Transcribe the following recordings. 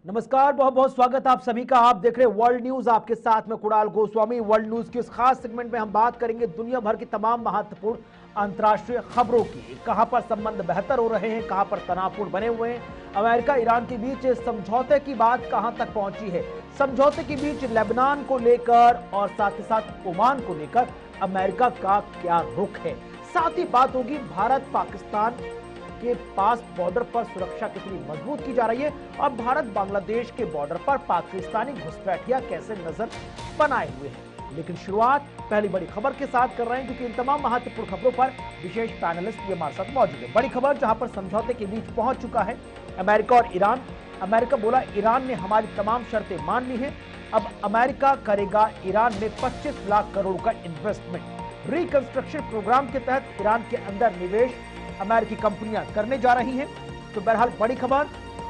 नमस्कार, बहुत बहुत स्वागत आप सभी का। आप देख रहे हैं वर्ल्ड न्यूज, आपके साथ में कुणाल गोस्वामी। वर्ल्ड न्यूज के इस खास सेगमेंट में हम बात करेंगे दुनिया भर की तमाम महत्वपूर्ण अंतर्राष्ट्रीय खबरों की। कहां पर संबंध बेहतर हो रहे हैं, कहां पर तनावपूर्ण बने हुए हैं, अमेरिका ईरान के बीच समझौते की बात कहां तक पहुंची है, समझौते के बीच लेबनान को लेकर और साथ ही साथ ओमान को लेकर अमेरिका का क्या रुख है। साथ ही बात होगी भारत पाकिस्तान के पास बॉर्डर पर सुरक्षा कितनी मजबूत की जा रही है और भारत बांग्लादेश के बॉर्डर पर पाकिस्तानी घुसपैठिया कैसे नजर बनाए हुए हैं। लेकिन शुरुआत पहली बड़ी खबर के साथ कर रहे हैं, क्योंकि इन तमाम महत्वपूर्ण खबरों पर विशेष पैनलिस्ट भी हमारे साथ मौजूद है। बड़ी खबर जहां पर समझौते के बीच पहुंच चुका है अमेरिका और ईरान। अमेरिका बोला ईरान ने हमारी तमाम शर्तें मान ली हैं, अब अमेरिका करेगा ईरान में 25 लाख करोड़ का इन्वेस्टमेंट। रिकंस्ट्रक्शन प्रोग्राम के तहत ईरान के अंदर निवेश अमेरिकी कंपनियां करने जा रही हैं। तो बहरहाल बड़ी खबर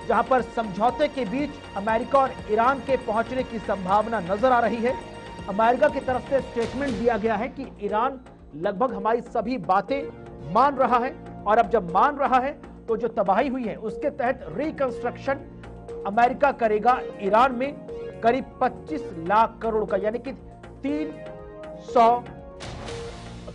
जहां पर समझौते के बीच अमेरिका और ईरान के पहुंचने की संभावना नजर आ रही है। अमेरिका की तरफ से स्टेटमेंट दिया गया है कि ईरान लगभग हमारी सभी बातें मान रहा है और अब जब मान रहा है तो जो तबाही हुई है उसके तहत रिकंस्ट्रक्शन अमेरिका करेगा ईरान में करीब 25 लाख करोड़ का, यानी कि 300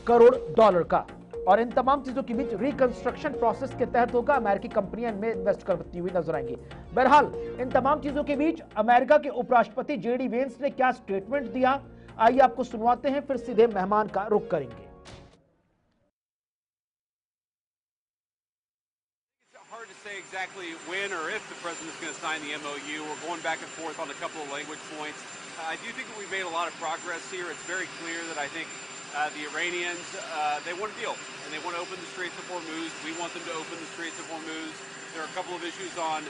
करोड़ डॉलर का। और इन तमाम चीजों के बीच रिकंस्ट्रक्शन प्रोसेस के तहत होगा, अमेरिकी कंपनियां इनमें इन्वेस्ट करती हुई नजर आएंगी। बहरहाल इन तमाम चीजों के बीच अमेरिका के उपराष्ट्रपति जेडी वेंस ने क्या स्टेटमेंट दिया, आइए आपको सुनवाते हैं, फिर सीधे मेहमान का रुख करेंगे। Hard to say exactly when or if the president's going to sign the MOU. We're going back and forth on a couple of language points. I do think that we've made a lot of progress here. It's very clear that I think the Iranians, they want a deal, and they want to open the Straits of Hormuz. We want them to open the Straits of Hormuz. There are a couple of issues on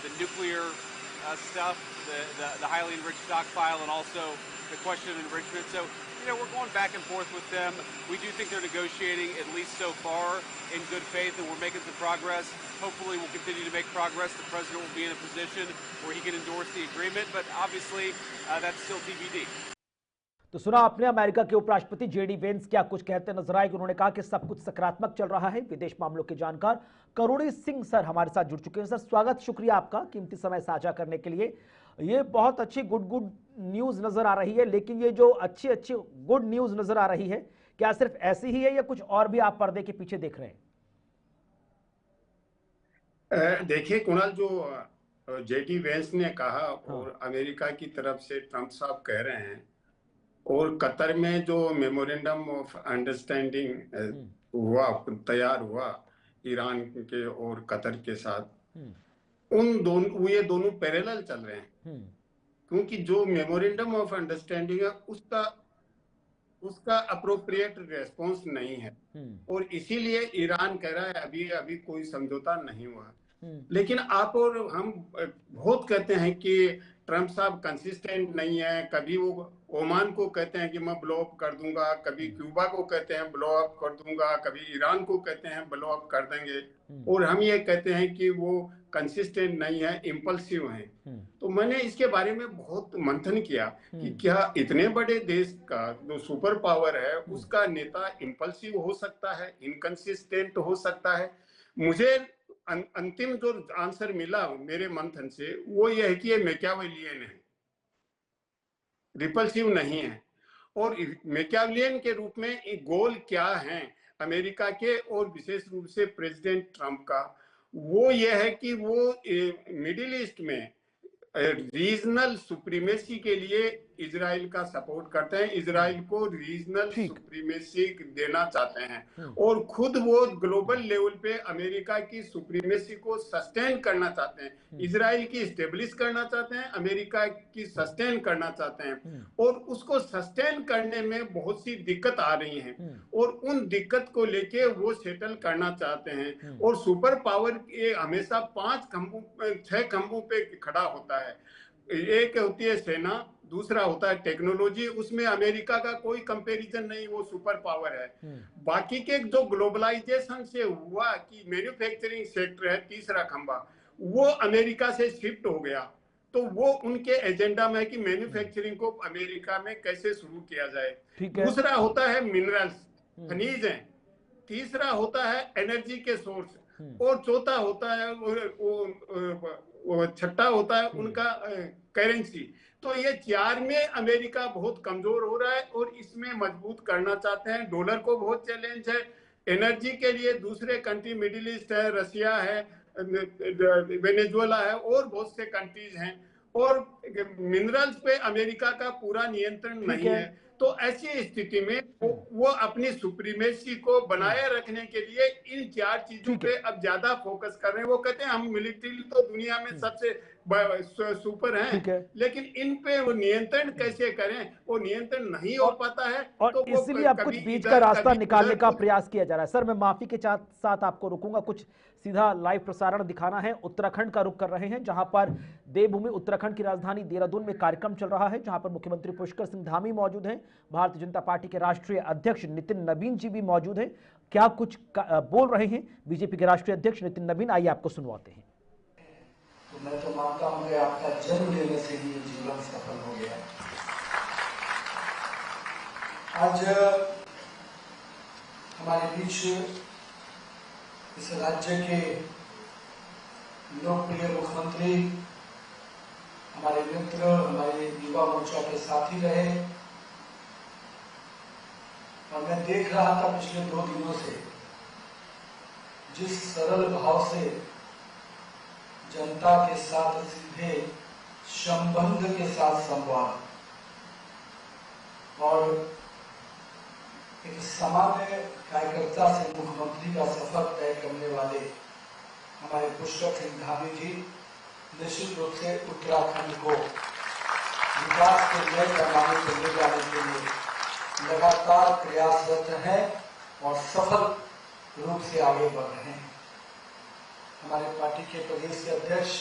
the nuclear stuff, the highly enriched stockpile, and also the question of enrichment. So, we're going back and forth with them. We do think they're negotiating, at least so far, in good faith, and we're making some progress. Hopefully we'll continue to make progress. The president will be in a position where he can endorse the agreement, but obviously that's still TBD. तो सुना आपने America के उपराष्ट्रपति JD Vance क्या कुछ कहते नजर आए कि उन्होंने कहा कि सब कुछ सकारात्मक चल रहा है। विदेश मामलों के जानकार करुणी सिंह सर हमारे साथ जुड़ चुके हैं। सर स्वागत, शुक्रिया आपका कीमती समय साझा करने के लिए। ये बहुत अच्छी गुड न्यूज नजर आ रही है, लेकिन ये जो अच्छी गुड न्यूज नजर आ रही है, क्या सिर्फ ऐसी ही है या कुछ और भी आप पर्दे के पीछे देख रहे हैं? देखिए कुणाल, जो जेडी वेंस ने कहा और अमेरिका की तरफ से ट्रंप साहब कह रहे हैं, और कतर में जो मेमोरेंडम ऑफ अंडरस्टैंडिंग हुआ, तैयार हुआ ईरान के और कतर के साथ, ये दोनों पैरेलल चल रहे हैं। क्योंकि जो मेमोरेंडम ऑफ अंडरस्टैंडिंग है उसका अप्रोप्रिएट रेस्पॉन्स नहीं है, और इसीलिए ईरान कह रहा है अभी कोई समझौता नहीं हुआ। लेकिन आप और हम बहुत कहते हैं कि ट्रंप साहब कंसिस्टेंट नहीं है। कभी वो ओमान को कहते हैं कि मैं ब्लो अप कर दूंगा, कभी क्यूबा को कहते हैं ब्लो अप कर दूंगा, कभी ईरान को कहते हैं ब्लो अप कर देंगे, और हम ये कहते हैं कि वो कंसिस्टेंट नहीं है, इम्पल्सिव हैं। तो मैंने इसके बारे में बहुत मंथन किया कि क्या इतने बड़े देश का जो सुपर पावर है उसका नेता इम्पल्सिव हो सकता है, इनकंसिस्टेंट हो सकता है? मुझे अंतिम जो आंसर मिला मेरे मंथन से वो ये है कि ये मैकियावेलियन है, रिपल्सिव नहीं है। और मैकियावेलियन के रूप में एक गोल क्या है अमेरिका के और विशेष रूप से प्रेसिडेंट ट्रंप का, वो ये है कि वो मिडिल ईस्ट में रीजनल सुप्रीमेसी के लिए इजराइल का सपोर्ट करते हैं, इजराइल को रीजनल सुप्रीमेसी देना चाहते हैं, और खुद वो ग्लोबल लेवल पे अमेरिका की सुप्रीमेसी को सस्टेन करना चाहते हैं। इजराइल की स्टेब्लिश करना चाहते हैं, अमेरिका की सस्टेन करना चाहते हैं, और उसको सस्टेन करने में बहुत सी दिक्कत आ रही हैं, और उन दिक्कत को लेके वो सेटल करना चाहते हैं। और सुपर पावर ये हमेशा 6 खंभों पे खड़ा होता है। एक होती है सेना, दूसरा होता है टेक्नोलॉजी, उसमें अमेरिका का कोई कंपैरिजन नहीं, वो सुपर पावर है। बाकी के जो ग्लोबलाइजेशन से हुआ कि मैन्युफैक्चरिंग सेक्टर है तीसरा खंभा, वो अमेरिका से शिफ्ट हो गया, तो वो उनके एजेंडा में है कि मैन्युफैक्चरिंग को अमेरिका में कैसे शुरू किया जाए। दूसरा होता है मिनरल्स, खनिज हैं। तीसरा होता है एनर्जी के सोर्स, और चौथा होता है वो छठा होता है उनका करेंसी। तो ये चार में अमेरिका बहुत कमजोर हो रहा है और इसमें मजबूत करना चाहते हैं। डॉलर को बहुत चैलेंज है। एनर्जी के लिए दूसरे कंट्री मिडिल ईस्ट है, रशिया है, वेनेजुएला है और बहुत से कंट्रीज हैं, और मिनरल्स पे अमेरिका का पूरा नियंत्रण नहीं है। तो ऐसी स्थिति में वो अपनी सुप्रीमेसी को बनाए रखने के लिए इन चार चीजों पे अब ज्यादा फोकस कर रहे हैं। वो कहते हैं हम मिलिट्री तो दुनिया में सबसे सुपर हैं, लेकिन इन पे वो नियंत्रण कैसे करें, वो नियंत्रण नहीं हो पाता है। और तो इसलिए अब कुछ बीच का रास्ता निकालने का प्रयास किया जा रहा है। सर, मैं माफी के साथ आपको रुकूंगा, कुछ सीधा लाइव प्रसारण दिखाना है। उत्तराखंड का रुख कर रहे हैं, जहां पर देवभूमि उत्तराखंड की राजधानी देहरादून में कार्यक्रम चल रहा है, जहां पर मुख्यमंत्री पुष्कर सिंह धामी मौजूद हैं, भारतीय जनता पार्टी के राष्ट्रीय अध्यक्ष नितिन नबीन जी भी मौजूद हैं। क्या कुछ बोल रहे हैं बीजेपी के राष्ट्रीय अध्यक्ष नितिन नबीन, आइए आपको सुनवाते हैं। तो मैं तो मानता हूं कि आपका जन्म लेने से ही जीवन सफल हो गया। आज हमारे बीच इस राज्य के लोकप्रिय मुख्यमंत्री, हमारे मित्र, हमारे युवा मोर्चा के साथी रहे, और मैं देख रहा था पिछले 2 दिनों से जिस सरल भाव से जनता के साथ सीधे संबंध के साथ संवाद और एक सामान्य कार्यकर्ता से मुख्यमंत्री का सफर तय करने वाले हमारे पुष्कर सिंह धामी जी निश्चित रूप से उत्तराखंड को विकास के नए पैमाने पर ले जाने के लिए लगातार प्रयासरत हैं और सफल रूप से आगे बढ़ रहे हैं। हमारे पार्टी के प्रदेश के अध्यक्ष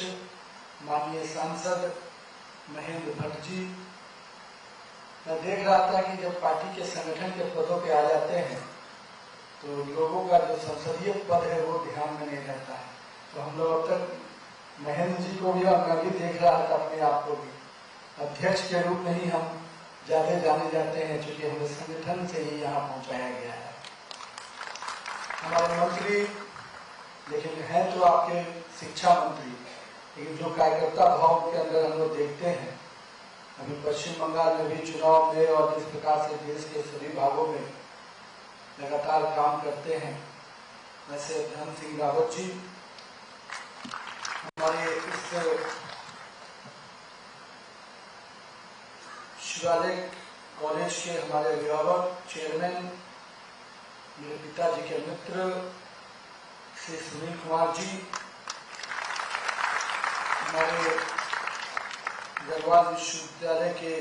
माननीय सांसद महेंद्र भट्ट जी, मैं देख रहा था कि जब पार्टी के संगठन के पदों पे आ जाते हैं तो लोगों का जो संसदीय पद है वो ध्यान में नहीं रहता है। तो हम लोग अब तक महेंद्र जी को भी और मैं भी देख रहा था अपने आप को भी अध्यक्ष के रूप में ही हम ज्यादा जाने जाते हैं, क्योंकि हमें संगठन से ही यहाँ पहुंचाया गया है। हमारे मंत्री लेकिन है तो आपके शिक्षा मंत्री, लेकिन जो कार्यकर्ता भाव के अंदर हम लोग देखते हैं, अभी पश्चिम बंगाल में भी चुनाव में और जिस प्रकार से देश के सभी भागों में लगातार काम करते हैं, वैसे धन सिंह रावत जी हमारे इस शिवालय कॉलेज के हमारे अभिभावक, चेयरमैन, मेरे पिताजी के मित्र श्री सुनील कुमार जी, हमारे गढ़वाल विश्वविद्यालय के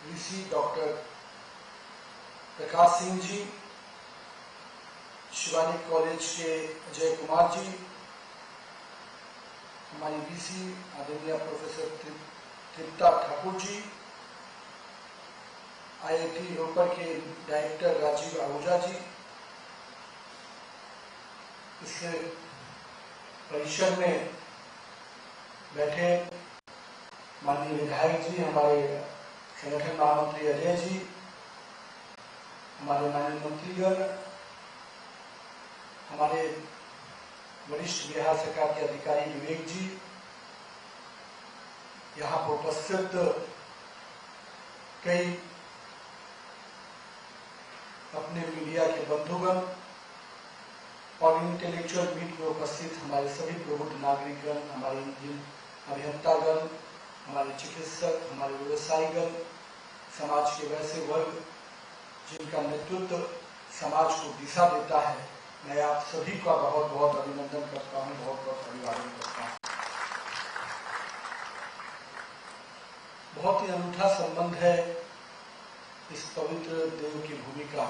VC doctor Prakash Singh ji, Shivalik college के अजय कुमार जी, हमारी वीसी आदरणीय प्रोफेसर तृप्ता ठाकुर जी, आईआईटी रोपड़ के डायरेक्टर राजीव आहूजा जी, इस परिषद में बैठे माननीय विधायक जी, हमारे संगठन महामंत्री अजय जी, हमारे माननीय मंत्रीगण, हमारे वरिष्ठ बिहार सरकार के अधिकारी विवेक जी, यहाँ पर उपस्थित कई अपने मीडिया के बंधुगण और इंटेलेक्चुअल मीट में उपस्थित हमारे सभी प्रबुद्ध नागरिकगण, हमारे अभियंतागण, हमारे चिकित्सक, हमारे व्यवसायीगण, समाज के वैसे वर्ग जिनका नेतृत्व समाज को दिशा देता है, मैं आप सभी का बहुत बहुत अभिनंदन करता हूँ, बहुत बहुत अभिवादन करता हूँ। बहुत ही अनूठा संबंध है इस पवित्र देव की भूमि का।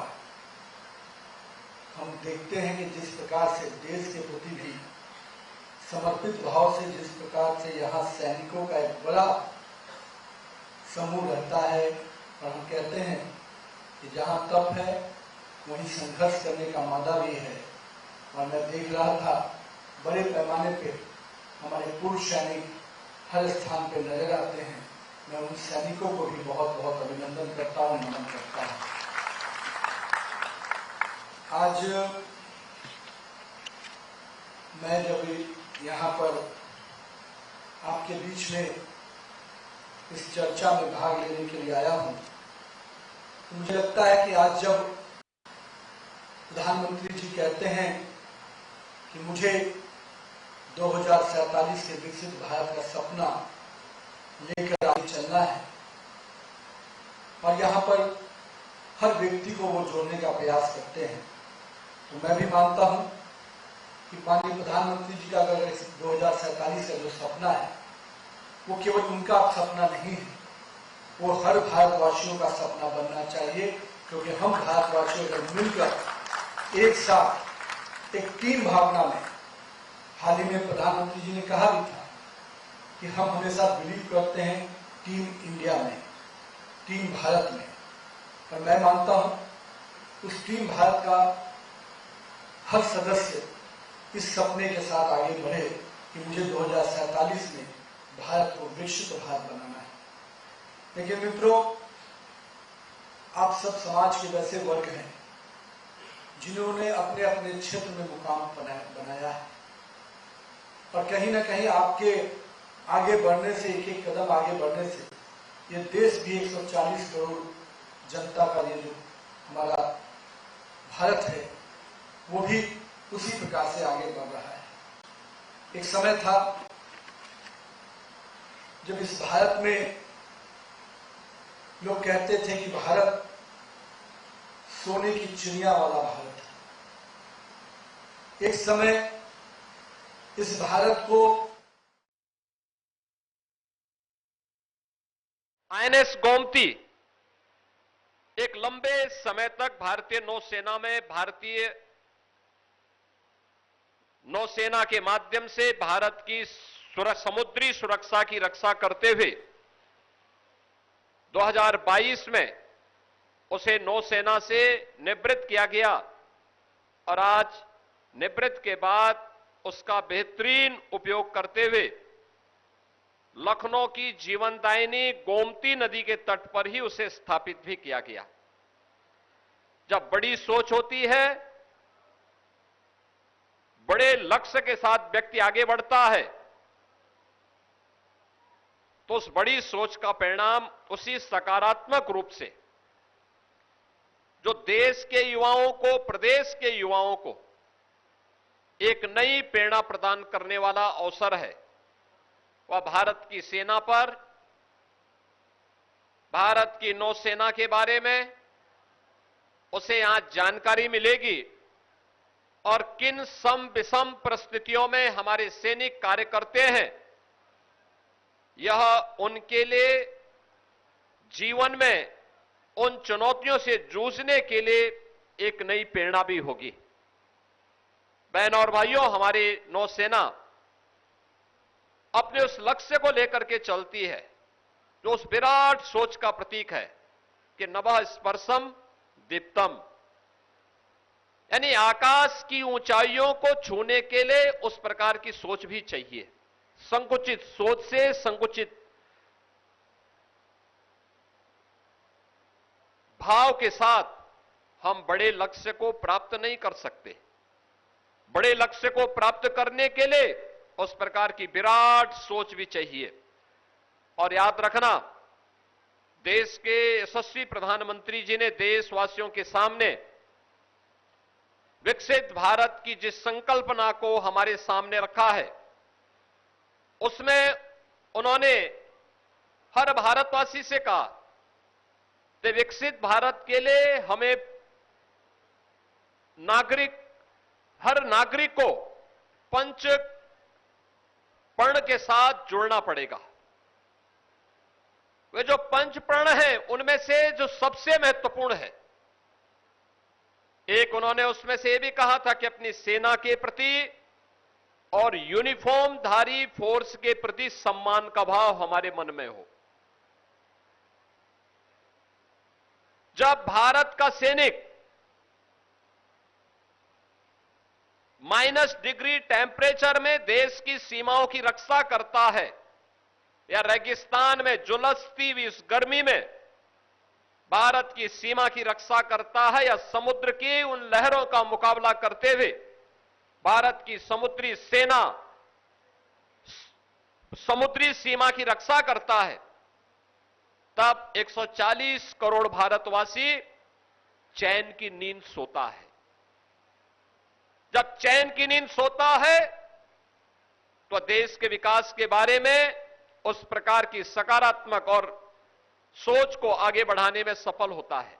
हम देखते हैं कि जिस प्रकार से देश के प्रति भी समर्पित भाव से जिस प्रकार से यहाँ सैनिकों का एक बड़ा समूह रहता है, और हम कहते हैं कि जहाँ तप है वहीं संघर्ष करने का मादा भी है। और मैं देख रहा था बड़े पैमाने पे हमारे पूर्व सैनिक हर स्थान पे नजर आते हैं। मैं उन सैनिकों को भी बहुत बहुत अभिनंदन करता हूँ, नमन करता हूँ। आज मैं जब यहाँ पर आपके बीच में इस चर्चा में भाग लेने के लिए आया हूँ, तो मुझे लगता है कि आज जब प्रधानमंत्री जी कहते हैं कि मुझे 2047 के विकसित भारत का सपना लेकर आगे चलना है और यहाँ पर हर व्यक्ति को वो जोड़ने का प्रयास करते हैं, तो मैं भी मानता हूँ कि माननीय प्रधानमंत्री जी का अगर 2047 का जो सपना है वो केवल उनका सपना नहीं है, वो हर भारतवासियों का सपना बनना चाहिए, क्योंकि हम भारतवासियों अगर मिलकर एक साथ एक टीम भावना में, हाल ही में प्रधानमंत्री जी ने कहा भी था कि हम हमेशा बिलीव करते हैं टीम इंडिया में, टीम भारत में, और मैं मानता हूं उस टीम भारत का हर सदस्य इस सपने के साथ आगे बढ़े कि मुझे 2047 में भारत को विकसित भारत बनाना है। लेकिन मित्रों, आप सब समाज के वैसे वर्ग हैं जिन्होंने अपने अपने क्षेत्र में मुकाम बनाया है, और कहीं ना कहीं आपके आगे बढ़ने से, एक एक कदम आगे बढ़ने से ये देश भी 140 करोड़ जनता का ये जो हमारा भारत है वो भी उसी प्रकार से आगे बढ़ रहा है। एक समय था जब इस भारत में लोग कहते थे कि भारत सोने की चिड़िया वाला भारत है। एक समय इस भारत को आईएनएस गोमती एक लंबे समय तक भारतीय नौसेना में, भारतीय नौसेना के माध्यम से भारत की समुद्री सुरक्षा की रक्षा करते हुए 2022 में उसे नौसेना से निवृत्त किया गया, और आज निवृत्त के बाद उसका बेहतरीन उपयोग करते हुए लखनऊ की जीवनदायिनी गोमती नदी के तट पर ही उसे स्थापित भी किया गया। जब बड़ी सोच होती है, बड़े लक्ष्य के साथ व्यक्ति आगे बढ़ता है, तो उस बड़ी सोच का परिणाम उसी सकारात्मक रूप से जो देश के युवाओं को, प्रदेश के युवाओं को एक नई प्रेरणा प्रदान करने वाला अवसर है, वह भारत की सेना पर, भारत की नौसेना के बारे में उसे यहां जानकारी मिलेगी, और किन सम विषम परिस्थितियों में हमारे सैनिक कार्य करते हैं, यह उनके लिए जीवन में उन चुनौतियों से जूझने के लिए एक नई प्रेरणा भी होगी। बहन और भाइयों, हमारी नौसेना अपने उस लक्ष्य को लेकर के चलती है जो उस विराट सोच का प्रतीक है कि नभः स्पर्शम दीप्तम, यानी आकाश की ऊंचाइयों को छूने के लिए उस प्रकार की सोच भी चाहिए। संकुचित सोच से, संकुचित भाव के साथ हम बड़े लक्ष्य को प्राप्त नहीं कर सकते। बड़े लक्ष्य को प्राप्त करने के लिए उस प्रकार की विराट सोच भी चाहिए। और याद रखना, देश के यशस्वी प्रधानमंत्री जी ने देशवासियों के सामने विकसित भारत की जिस संकल्पना को हमारे सामने रखा है, उसमें उन्होंने हर भारतवासी से कहा कि विकसित भारत के लिए हमें हर नागरिक को पंच प्रण के साथ जुड़ना पड़ेगा। वे जो पंच प्रण हैं, उनमें से जो सबसे महत्वपूर्ण है, एक उन्होंने उसमें से यह भी कहा था कि अपनी सेना के प्रति और यूनिफॉर्म धारी फोर्स के प्रति सम्मान का भाव हमारे मन में हो। जब भारत का सैनिक -डिग्री टेम्परेचर में देश की सीमाओं की रक्षा करता है, या रेगिस्तान में झुलसती हुई इस गर्मी में भारत की सीमा की रक्षा करता है, या समुद्र की उन लहरों का मुकाबला करते हुए भारत की समुद्री सेना समुद्री सीमा की रक्षा करता है, तब 140 करोड़ भारतवासी चैन की नींद सोता है। जब चैन की नींद सोता है तो देश के विकास के बारे में उस प्रकार की सकारात्मक और सोच को आगे बढ़ाने में सफल होता है।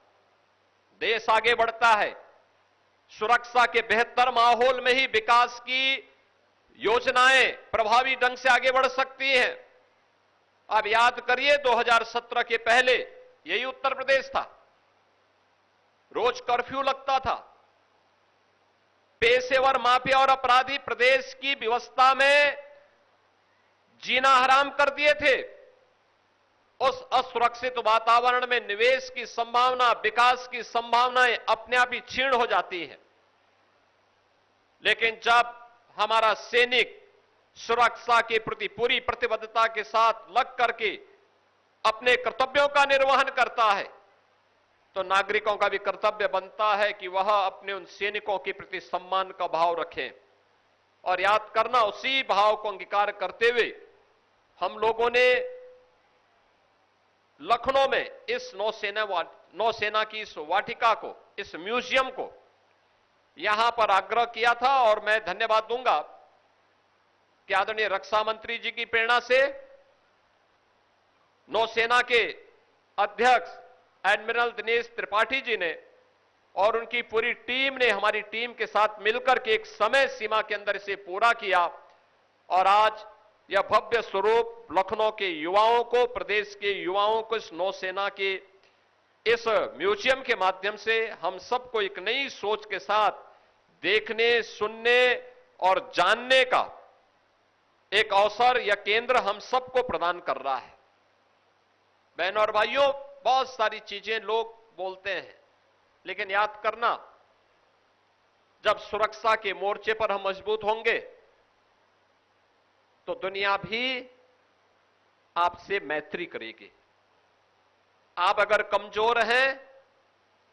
देश आगे बढ़ता है। सुरक्षा के बेहतर माहौल में ही विकास की योजनाएं प्रभावी ढंग से आगे बढ़ सकती हैं। अब याद करिए 2017 के पहले यही उत्तर प्रदेश था, रोज कर्फ्यू लगता था, पेशेवर माफिया और अपराधी प्रदेश की व्यवस्था में जीना हराम कर दिए थे। उस असुरक्षित वातावरण में निवेश की संभावना, विकास की संभावनाएं अपने आप ही क्षीण हो जाती हैं। लेकिन जब हमारा सैनिक सुरक्षा के प्रति पूरी प्रतिबद्धता के साथ लग करके अपने कर्तव्यों का निर्वहन करता है, तो नागरिकों का भी कर्तव्य बनता है कि वह अपने उन सैनिकों के प्रति सम्मान का भाव रखें। और याद करना, उसी भाव को अंगीकार करते हुए हम लोगों ने लखनऊ में इस नौसेना की इस वाटिका को, इस म्यूजियम को यहां पर आग्रह किया था। और मैं धन्यवाद दूंगा कि आदरणीय रक्षा मंत्री जी की प्रेरणा से नौसेना के अध्यक्ष एडमिरल दिनेश त्रिपाठी जी ने और उनकी पूरी टीम ने हमारी टीम के साथ मिलकर के एक समय सीमा के अंदर इसे पूरा किया। और आज यह भव्य स्वरूप लखनऊ के युवाओं को, प्रदेश के युवाओं को इस नौसेना के इस म्यूजियम के माध्यम से हम सबको एक नई सोच के साथ देखने, सुनने और जानने का एक अवसर या केंद्र हम सबको प्रदान कर रहा है। बहनों और भाइयों, बहुत सारी चीजें लोग बोलते हैं, लेकिन याद करना, जब सुरक्षा के मोर्चे पर हम मजबूत होंगे तो दुनिया भी आपसे मैत्री करेगी। आप अगर कमजोर हैं,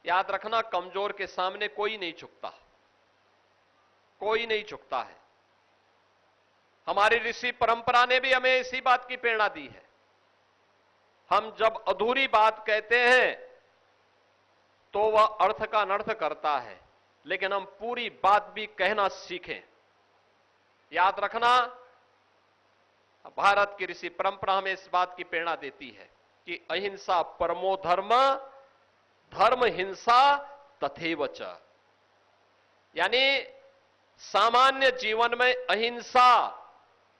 याद रखना, कमजोर के सामने कोई नहीं झुकता, कोई नहीं झुकता है। हमारी ऋषि परंपरा ने भी हमें इसी बात की प्रेरणा दी है। हम जब अधूरी बात कहते हैं तो वह अर्थ का अनर्थ करता है, लेकिन हम पूरी बात भी कहना सीखें। याद रखना, भारत की ऋषि परंपरा हमें इस बात की प्रेरणा देती है कि अहिंसा परमो धर्म, धर्म हिंसा तथैव च। यानी सामान्य जीवन में अहिंसा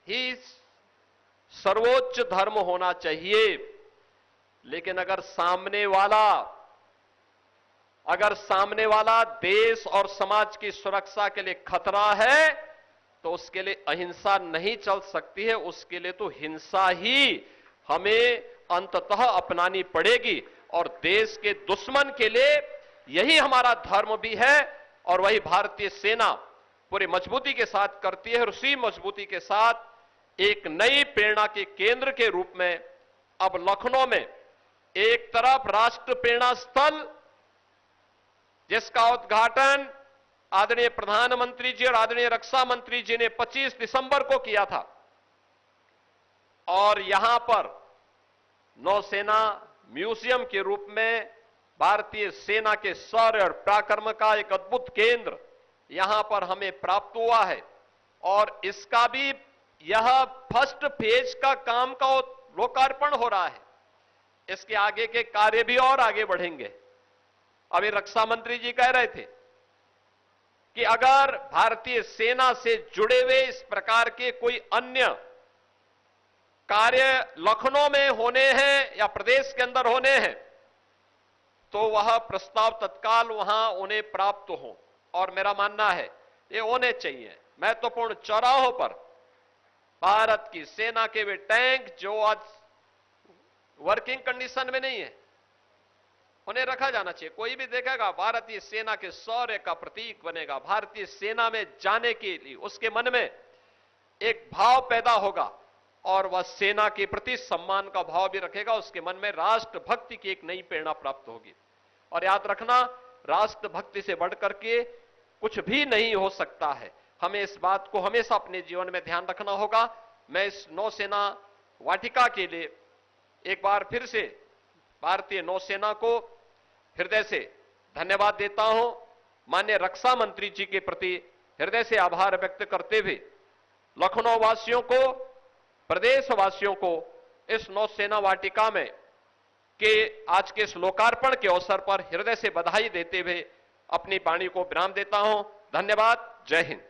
ही सर्वोच्च धर्म होना चाहिए, लेकिन अगर सामने वाला देश और समाज की सुरक्षा के लिए खतरा है तो उसके लिए अहिंसा नहीं चल सकती है, उसके लिए तो हिंसा ही हमें अंततः अपनानी पड़ेगी। और देश के दुश्मन के लिए यही हमारा धर्म भी है और वही भारतीय सेना पूरी मजबूती के साथ करती है। और उसी मजबूती के साथ एक नई प्रेरणा के केंद्र के रूप में अब लखनऊ में एक तरफ राष्ट्र प्रेरणा स्थल, जिसका उद्घाटन आदरणीय प्रधानमंत्री जी और आदरणीय रक्षा मंत्री जी ने 25 दिसंबर को किया था, और यहां पर नौसेना म्यूजियम के रूप में भारतीय सेना के शौर्य और पराक्रम का एक अद्भुत केंद्र यहां पर हमें प्राप्त हुआ है। और इसका भी यह फर्स्ट फेज का काम का लोकार्पण हो रहा है। इसके आगे के कार्य भी और आगे बढ़ेंगे। अभी रक्षा मंत्री जी कह रहे थे कि अगर भारतीय सेना से जुड़े हुए इस प्रकार के कोई अन्य कार्य लखनऊ में होने हैं या प्रदेश के अंदर होने हैं तो वह प्रस्ताव तत्काल वहां उन्हें प्राप्त हो। और मेरा मानना है ये होने चाहिए। महत्वपूर्ण चौराहों पर भारत की सेना के वे टैंक जो आज वर्किंग कंडीशन में नहीं है, उन्हें रखा जाना चाहिए। कोई भी देखेगा भारतीय सेना के शौर्य का प्रतीक बनेगा। भारतीय सेना में जाने के लिए उसके मन में एक भाव पैदा होगा और वह सेना के प्रति सम्मान का भाव भी रखेगा। उसके मन में राष्ट्रभक्ति की एक नई प्रेरणा प्राप्त होगी। और याद रखना, राष्ट्रभक्ति से बढ़कर के कुछ भी नहीं हो सकता है। हमें इस बात को हमेशा अपने जीवन में ध्यान रखना होगा। मैं इस नौसेना वाटिका के लिए एक बार फिर से भारतीय नौसेना को हृदय से धन्यवाद देता हूं। माननीय रक्षा मंत्री जी के प्रति हृदय से आभार व्यक्त करते हुए लखनऊ वासियों को, प्रदेशवासियों को इस नौसेना वाटिका में के आज के इस लोकार्पण के अवसर पर हृदय से बधाई देते हुए अपनी वाणी को विराम देता हूं। धन्यवाद। जय हिंद।